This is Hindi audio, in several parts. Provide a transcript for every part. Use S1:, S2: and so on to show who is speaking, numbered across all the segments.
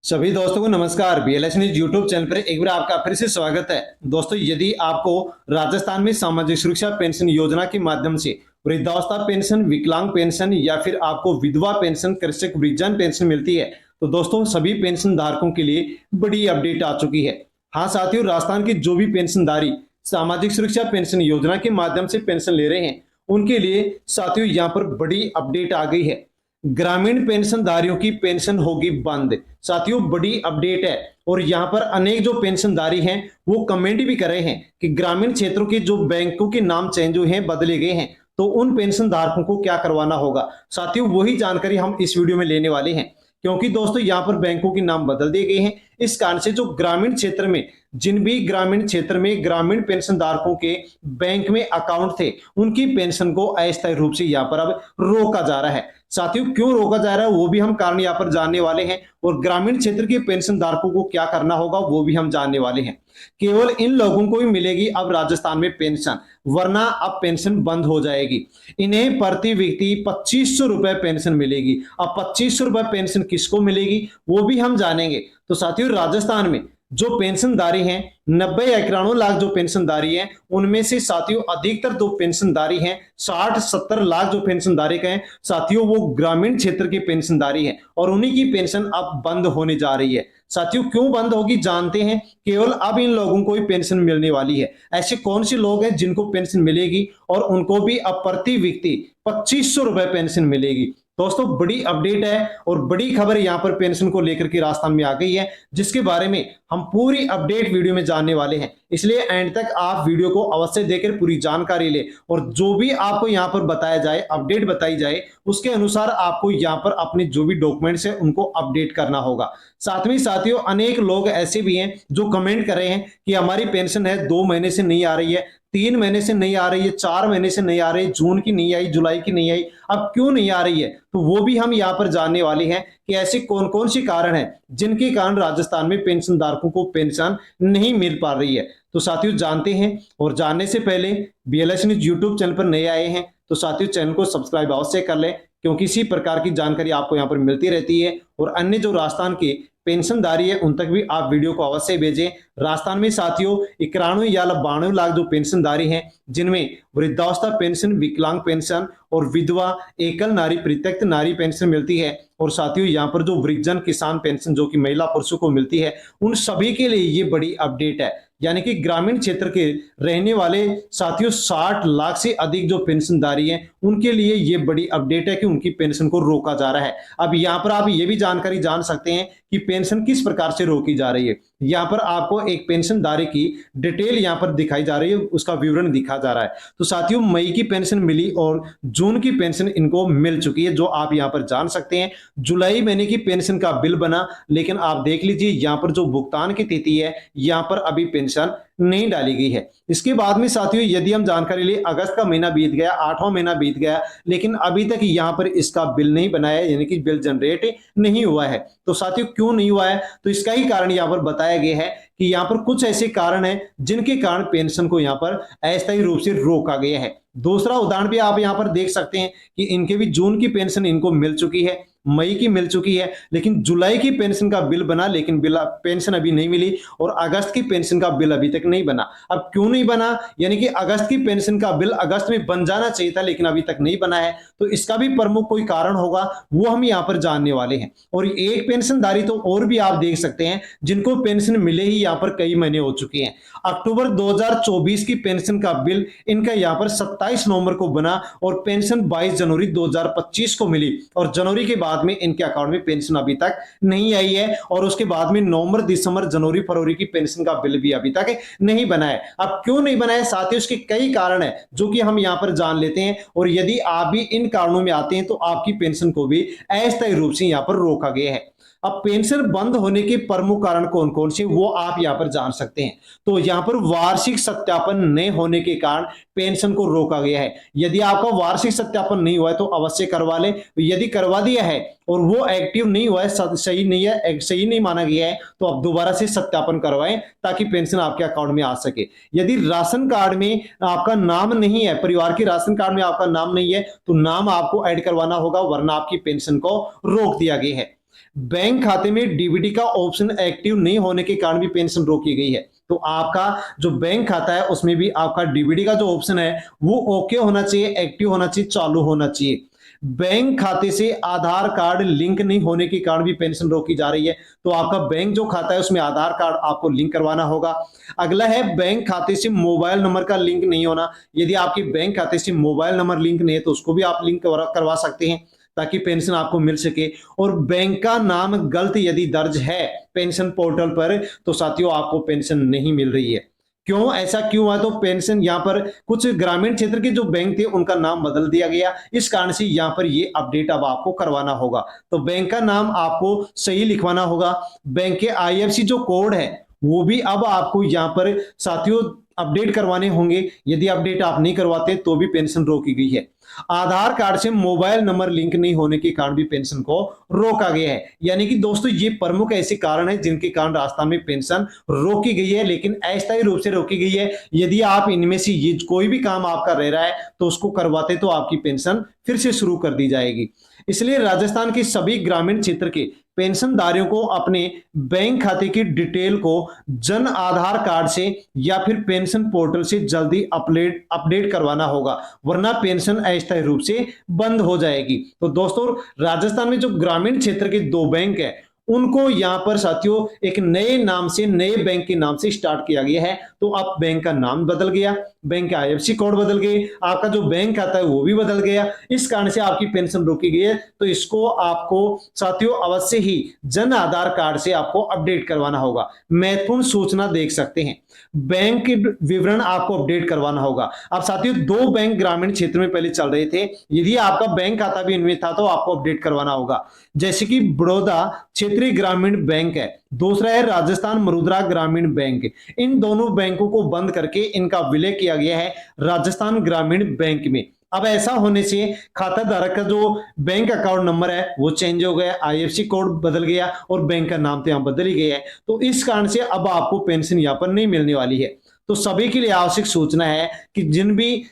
S1: सभी दोस्तों को नमस्कार। बीएलएस न्यूज यूट्यूब चैनल पर एक बार आपका फिर से स्वागत है। दोस्तों, यदि आपको राजस्थान में सामाजिक सुरक्षा पेंशन योजना के माध्यम से वृद्धावस्था पेंशन, विकलांग पेंशन या फिर आपको विधवा पेंशन, कृषक वृद्धजन पेंशन मिलती है, तो दोस्तों सभी पेंशन धारकों के लिए बड़ी अपडेट आ चुकी है। हाँ साथियों, राजस्थान के जो भी पेंशनधारी सामाजिक सुरक्षा पेंशन योजना के माध्यम से पेंशन ले रहे हैं, उनके लिए साथियों यहाँ पर बड़ी अपडेट आ गई है। ग्रामीण पेंशनधारियों की पेंशन होगी बंद। साथियों बड़ी अपडेट है। और यहाँ पर अनेक जो पेंशनधारी हैं वो कमेंट भी कर रहे हैं कि ग्रामीण क्षेत्रों के जो बैंकों के नाम चेंज हुए हैं, बदले गए हैं, तो उन पेंशन धारकों को क्या करवाना होगा। साथियों वही जानकारी हम इस वीडियो में लेने वाले हैं, क्योंकि दोस्तों यहाँ पर बैंकों के नाम बदल दिए गए हैं। इस कारण से जो ग्रामीण क्षेत्र में जिन भी ग्रामीण क्षेत्र में ग्रामीण पेंशन धारकों के बैंक में अकाउंट थे, उनकी पेंशन को अस्थायी रूप से यहाँ पर अब रोका जा रहा है। साथियों क्यों रोका जा रहा है वो भी हम कारण यहाँ पर जानने वाले हैं, और ग्रामीण क्षेत्र के पेंशन धारकों को क्या करना होगा वो भी हम जानने वाले हैं। केवल इन लोगों को ही मिलेगी अब राजस्थान में पेंशन, वरना अब पेंशन बंद हो जाएगी। इन्हें प्रति व्यक्ति 2500 रुपए पेंशन मिलेगी। अब 2500 रुपए पेंशन किसको मिलेगी वो भी हम जानेंगे। तो साथियों राजस्थान में जो पेंशनधारी हैं 90-91 लाख जो पेंशनधारी हैं, उनमें से साथियों अधिकतर जो पेंशनधारी हैं 60-70 लाख जो पेंशनधारी का हैं साथियों, वो ग्रामीण क्षेत्र के पेंशनधारी हैं और उन्हीं की पेंशन अब बंद होने जा रही है। साथियों क्यों बंद होगी जानते हैं। केवल अब इन लोगों को ही पेंशन मिलने वाली है। ऐसे कौन से लोग हैं जिनको पेंशन मिलेगी, और उनको भी अब प्रति व्यक्ति 2500 रुपए पेंशन मिलेगी। दोस्तों बड़ी अपडेट है और बड़ी खबर यहाँ पर पेंशन को लेकर के राजस्थान में आ गई है, जिसके बारे में हम पूरी अपडेट वीडियो में जानने वाले हैं। इसलिए एंड तक आप वीडियो को अवश्य देखकर पूरी जानकारी ले, और जो भी आपको यहाँ पर बताया जाए, अपडेट बताई जाए, उसके अनुसार आपको यहाँ पर अपने जो भी डॉक्यूमेंट्स है उनको अपडेट करना होगा। साथ में साथियों अनेक लोग ऐसे भी हैं जो कमेंट कर रहे हैं कि हमारी पेंशन है 2 महीने से नहीं आ रही है, 3 महीने से नहीं आ रही है, 4 महीने से नहीं आ रही, जून की नहीं आई, जुलाई की नहीं आई, अब क्यों नहीं आ रही है। तो वो भी हम यहाँ पर जानने वाले हैं कि ऐसे कौन कौन से कारण हैं जिनके कारण राजस्थान में पेंशन धारकों को पेंशन नहीं मिल पा रही है। तो साथियों जानते हैं, और जानने से पहले बीएलएस न्यूज यूट्यूब चैनल पर नए आए हैं तो साथियों चैनल को सब्सक्राइब अवश्य कर लें, क्योंकि इसी प्रकार की जानकारी आपको यहाँ पर मिलती रहती है। और अन्य जो राजस्थान के पेंशनधारी है उन तक भी आप वीडियो को अवश्य भेजें। राजस्थान में साथियों 91 या 92 लाख जो पेंशनधारी हैं, जिनमें वृद्धावस्था पेंशन, विकलांग पेंशन और विधवा, एकल नारी, परित्यक्त नारी पेंशन मिलती है। और साथियों यहाँ पर जो वृद्धजन किसान पेंशन जो कि महिला पुरुषों को मिलती है, उन सभी के लिए ये बड़ी अपडेट है। यानी कि ग्रामीण क्षेत्र के रहने वाले साथियों 60 लाख से अधिक जो पेंशनधारी हैं, उनके लिए ये बड़ी अपडेट है कि उनकी पेंशन को रोका जा रहा है। अब यहाँ पर आप ये भी जानकारी जान सकते हैं कि पेंशन किस प्रकार से रोकी जा रही है। यहाँ पर आपको एक पेंशनधारी की डिटेल यहाँ पर दिखाई जा रही है, उसका विवरण दिखा जा रहा है। तो साथियों मई की पेंशन मिली और जून की पेंशन इनको मिल चुकी है, जो आप यहाँ पर जान सकते हैं। जुलाई महीने की पेंशन का बिल बना, लेकिन आप देख लीजिए यहाँ पर जो भुगतान की तिथि है, यहाँ पर अभी पेंशन नहीं डाली गई है। इसके बाद में साथियों यदि हम जानकारी ले, अगस्त का महीना बीत गया, 8वां महीना बीत गया, लेकिन अभी तक यहाँ पर इसका बिल नहीं बनाया, यानी कि बिल जनरेट नहीं हुआ है। तो साथियों क्यों नहीं हुआ है, तो इसका ही कारण यहाँ पर बताया गया है कि यहाँ पर कुछ ऐसे कारण हैं जिनके कारण पेंशन को यहाँ पर अस्थायी रूप से रोका गया है। दूसरा उदाहरण भी आप यहाँ पर देख सकते हैं कि इनके भी जून की पेंशन इनको मिल चुकी है, मई की मिल चुकी है, लेकिन जुलाई की पेंशन का बिल बना, लेकिन बिल पेंशन अभी नहीं मिली, और अगस्त की पेंशन का बिल अभी तक नहीं बना। अब क्यों नहीं बना, यानी कि अगस्त की पेंशन का बिल अगस्त में बन जाना चाहिए था, लेकिन अभी तक नहीं बना है। तो इसका भी प्रमुख कोई कारण होगा, वो हम यहाँ पर जानने वाले हैं। और एक पेंशनधारी तो और भी आप देख सकते हैं जिनको पेंशन मिले ही यहाँ पर कई महीने हो चुके हैं। अक्टूबर 2024 की पेंशन का बिल इनका यहाँ पर 27 नवंबर को बना, और पेंशन 22 जनवरी 2025 को मिली, और जनवरी के बाद में इनके अकाउंट में पेंशन अभी तक नहीं आई है। और उसके बाद में नवंबर, दिसंबर, जनवरी, फरवरी की पेंशन का बिल भी अभी तक नहीं बना है। अब क्यों नहीं बना है साथियों, इसके कई कारण है जो कि हम यहाँ पर जान लेते हैं। और यदि आप भी इन कारणों में आते हैं तो आपकी पेंशन को भी अस्थायी रूप से यहाँ पर रोका गया है। अब पेंशन बंद होने के प्रमुख कारण कौन कौन से, वो आप यहां पर जान सकते हैं। तो यहां पर वार्षिक सत्यापन नहीं होने के कारण पेंशन को रोका गया है। यदि आपका वार्षिक सत्यापन नहीं हुआ है तो अवश्य करवा लें। यदि करवा दिया है और वो एक्टिव नहीं हुआ है, सही नहीं है, सही नहीं माना गया है, तो आप दोबारा से सत्यापन करवाएं ताकि पेंशन आपके अकाउंट में आ सके। यदि राशन कार्ड में आपका नाम नहीं है, परिवार के राशन कार्ड में आपका नाम नहीं है, तो नाम आपको ऐड करवाना होगा, वरना आपकी पेंशन को रोक दिया गया है। बैंक खाते में डीबीटी का ऑप्शन एक्टिव नहीं होने के कारण भी पेंशन रोकी गई है। तो आपका जो बैंक खाता है उसमें भी आपका डीबीटी का जो ऑप्शन है वो ओके होना चाहिए, एक्टिव होना चाहिए, चालू होना चाहिए। बैंक खाते से आधार कार्ड लिंक नहीं होने के कारण भी पेंशन रोकी जा रही है। तो आपका बैंक जो खाता है उसमें आधार कार्ड आपको लिंक करवाना होगा। अगला है बैंक खाते से मोबाइल नंबर का लिंक नहीं होना। यदि आपके बैंक खाते से मोबाइल नंबर लिंक नहीं है तो उसको भी आप लिंक करवा सकते हैं ताकि पेंशन आपको मिल सके। और बैंक का नाम गलत यदि दर्ज है पेंशन पोर्टल पर तो साथियों आपको पेंशन नहीं मिल रही है। क्यों ऐसा क्यों हुआ? तो पेंशन यहाँ पर कुछ ग्रामीण क्षेत्र के जो बैंक थे उनका नाम बदल दिया गया, इस कारण से यहाँ पर ये अपडेट अब आपको करवाना होगा। तो बैंक का नाम आपको सही लिखवाना होगा। बैंक के आईएफएससी जो कोड है वो भी अब आपको यहाँ पर साथियों अपडेट करवाने होंगे। यदि अपडेट आप नहीं करवाते तो भी पेंशन रोकी गई है। आधार कार्ड से मोबाइल नंबर लिंक नहीं होने के कारण भी पेंशन को रोका गया है। यानी कि दोस्तों ये प्रमुख ऐसे कारण हैं जिनके कारण राजस्थान में पेंशन रोकी गई है, लेकिन अस्थायी रूप से रोकी गई है। यदि आप इनमें से ये कोई भी काम आपका रह रहा है तो उसको करवाते तो आपकी पेंशन फिर से शुरू कर दी जाएगी। इसलिए राजस्थान के सभी ग्रामीण क्षेत्र के पेंशनधारियों को अपने बैंक खाते की डिटेल को जन आधार कार्ड से या फिर पेंशन पोर्टल से जल्दी अपडेट करवाना होगा, वरना पेंशन अस्थायी रूप से बंद हो जाएगी। तो दोस्तों राजस्थान में जो ग्रामीण क्षेत्र के 2 बैंक है उनको यहां पर साथियों एक नए नाम से, नए बैंक के नाम से स्टार्ट किया गया है। तो अब बैंक का नाम बदल गया, बैंक के आईएफएससी कोड बदल गए, आपका जो बैंक आता है वो भी बदल गया, इस कारण से आपकी पेंशन रोकी गई है। तो इसको आपको साथियों अवश्य ही जन आधार कार्ड से आपको अपडेट करवाना होगा। महत्वपूर्ण सूचना देख सकते हैं, बैंक के विवरण आपको अपडेट करवाना होगा। अब साथियों 2 बैंक ग्रामीण क्षेत्र में पहले चल रहे थे, यदि आपका बैंक खाता भी इनमें था तो आपको अपडेट करवाना होगा। जैसे कि बड़ौदा क्षेत्रीय ग्रामीण बैंक है, दूसरा है राजस्थान मृदा ग्रामीण बैंक। इन दोनों बैंकों को बंद करके इनका विलय किया गया है राजस्थान ग्रामीण बैंक में। अब ऐसा होने से खाता धारक का जो बैंक अकाउंट नंबर है वो चेंज हो गया, आईएफएससी कोड बदल गया और बैंक का नाम तो यहां बदल ही गया है। तो इस कारण से अब आपको पेंशन यहां पर नहीं मिलने वाली है। तो सभी के लिए आवश्यक सूचना है कि जिन भी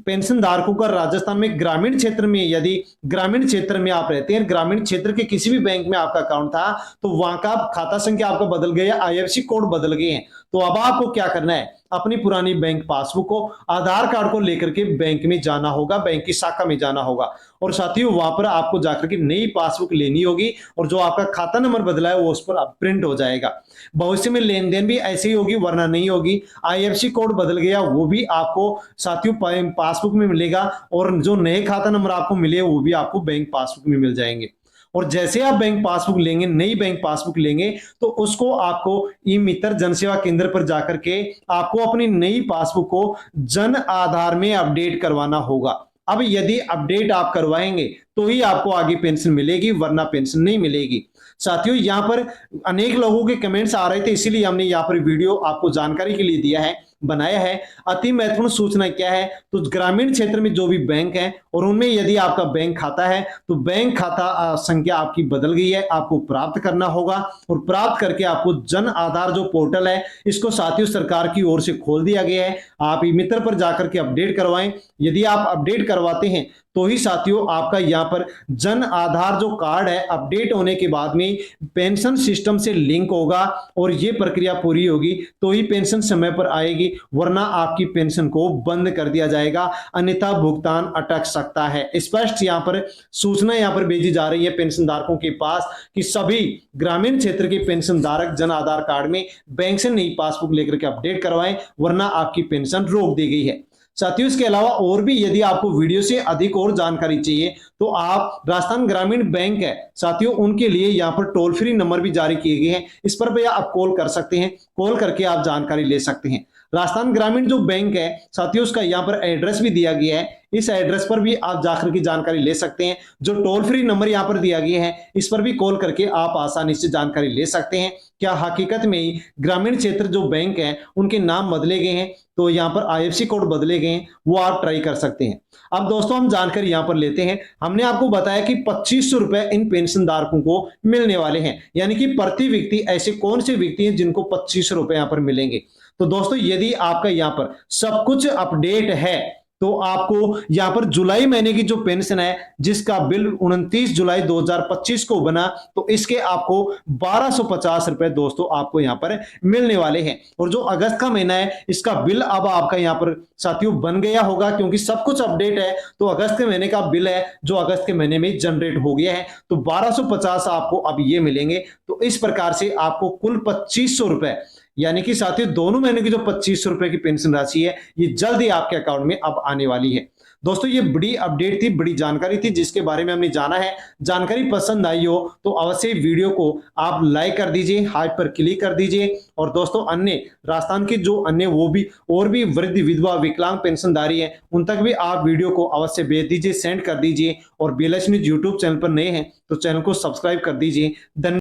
S1: पेंशन धारकों का राजस्थान में ग्रामीण क्षेत्र में, यदि ग्रामीण क्षेत्र में आप रहते हैं, ग्रामीण क्षेत्र के किसी भी बैंक में आपका अकाउंट था तो वहां का खाता संख्या आपका बदल गया, आईएफएससी कोड बदल गए हैं, तो अब आपको क्या करना है, अपनी पुरानी बैंक पासबुक को, आधार कार्ड को लेकर के बैंक में जाना होगा, बैंक की शाखा में जाना होगा और साथियों वहां पर आपको जाकर के नई पासबुक लेनी होगी और जो आपका खाता नंबर बदला है वो उस पर प्रिंट हो जाएगा। भविष्य में लेन देन भी ऐसे ही होगी वरना नहीं होगी। आईएफएससी कोड बदल गया वो भी आपको साथियों पासबुक में मिलेगा और जो नए खाता नंबर आपको मिले वो भी आपको बैंक पासबुक में मिल जाएंगे। और जैसे आप बैंक पासबुक लेंगे, नई बैंक पासबुक लेंगे तो उसको आपको ई मित्र जन सेवा केंद्र पर जाकर के आपको अपनी नई पासबुक को जन आधार में अपडेट करवाना होगा। अब यदि अपडेट आप करवाएंगे तो ही आपको आगे पेंशन मिलेगी वरना पेंशन नहीं मिलेगी। साथियों यहाँ पर अनेक लोगों के कमेंट्स आ रहे थे, इसीलिए हमने यहाँ पर वीडियो आपको जानकारी के लिए दिया है, बनाया है। अति महत्वपूर्ण सूचना क्या है, तो ग्रामीण क्षेत्र में जो भी बैंक है और उनमें यदि आपका बैंक खाता है तो बैंक खाता संख्या आपकी बदल गई है, आपको प्राप्त करना होगा और प्राप्त करके आपको जन आधार जो पोर्टल है इसको साथियों सरकार की ओर से खोल दिया गया है। आप ई मित्र पर जाकर के अपडेट करवाएं। यदि आप अपडेट करवाते हैं तो ही साथियों आपका यहाँ पर जन आधार जो कार्ड है अपडेट होने के बाद में पेंशन सिस्टम से लिंक होगा और ये प्रक्रिया पूरी होगी तो ही पेंशन समय पर आएगी, वरना आपकी पेंशन को बंद कर दिया जाएगा, अन्यथा भुगतान अटक सकता है। स्पष्ट यहाँ पर सूचना यहाँ पर भेजी जा रही है पेंशन धारकों के पास कि सभी ग्रामीण क्षेत्र के पेंशन धारक जन आधार कार्ड में बैंक से नई पासबुक लेकर के अपडेट करवाएं वरना आपकी पेंशन रोक दी गई है। साथियों इसके अलावा और भी यदि आपको वीडियो से अधिक और जानकारी चाहिए तो आप राजस्थान ग्रामीण बैंक है साथियों उनके लिए यहाँ पर टोल फ्री नंबर भी जारी किए गए हैं, इस पर भी आप कॉल कर सकते हैं, कॉल करके आप जानकारी ले सकते हैं। राजस्थान ग्रामीण जो बैंक है साथियों उसका यहाँ पर एड्रेस भी दिया गया है, इस एड्रेस पर भी आप जाकर की जानकारी ले सकते हैं। जो टोल फ्री नंबर यहाँ पर दिया गया है इस पर भी कॉल करके आप आसानी से जानकारी ले सकते हैं क्या हकीकत में ही ग्रामीण क्षेत्र जो बैंक है उनके नाम बदले गए हैं, तो यहाँ पर आईएफएससी कोड बदले गए हैं, वो आप ट्राई कर सकते हैं। अब दोस्तों हम जानकारी यहाँ पर लेते हैं। हमने आपको बताया कि 2500 रुपए इन पेंशन धारकों को मिलने वाले हैं, यानी कि प्रति व्यक्ति ऐसे कौन से व्यक्ति हैं जिनको 2500 रुपए यहाँ पर मिलेंगे। तो दोस्तों यदि आपका यहाँ पर सब कुछ अपडेट है तो आपको यहाँ पर जुलाई महीने की जो पेंशन है जिसका बिल 29 जुलाई 2025 को बना, तो इसके आपको 1250 रुपए दोस्तों आपको यहाँ पर मिलने वाले हैं। और जो अगस्त का महीना है इसका बिल अब आपका यहाँ पर साथियों बन गया होगा, क्योंकि सब कुछ अपडेट है। तो अगस्त के महीने का बिल है जो अगस्त के महीने में जनरेट हो गया है, तो 1250 आपको अब ये मिलेंगे। तो इस प्रकार से आपको कुल 2500 रुपए, यानी कि साथियों दोनों महीने की जो 2500 रुपए की पेंशन राशि है ये जल्द ही आपके अकाउंट में अब आने वाली है। दोस्तों ये बड़ी अपडेट थी, बड़ी जानकारी थी जिसके बारे में हमने जाना है। जानकारी पसंद आई हो तो अवश्य वीडियो को आप लाइक कर दीजिए, हार्ट पर क्लिक कर दीजिए। और दोस्तों अन्य राजस्थान के जो अन्य वो भी और भी वृद्ध विधवा विकलांग पेंशनधारी हैं उन तक भी आप वीडियो को अवश्य भेज दीजिए, सेंड कर दीजिए। और BLS न्यूज यूट्यूब चैनल पर नए हैं तो चैनल को सब्सक्राइब कर दीजिए। धन्यवाद।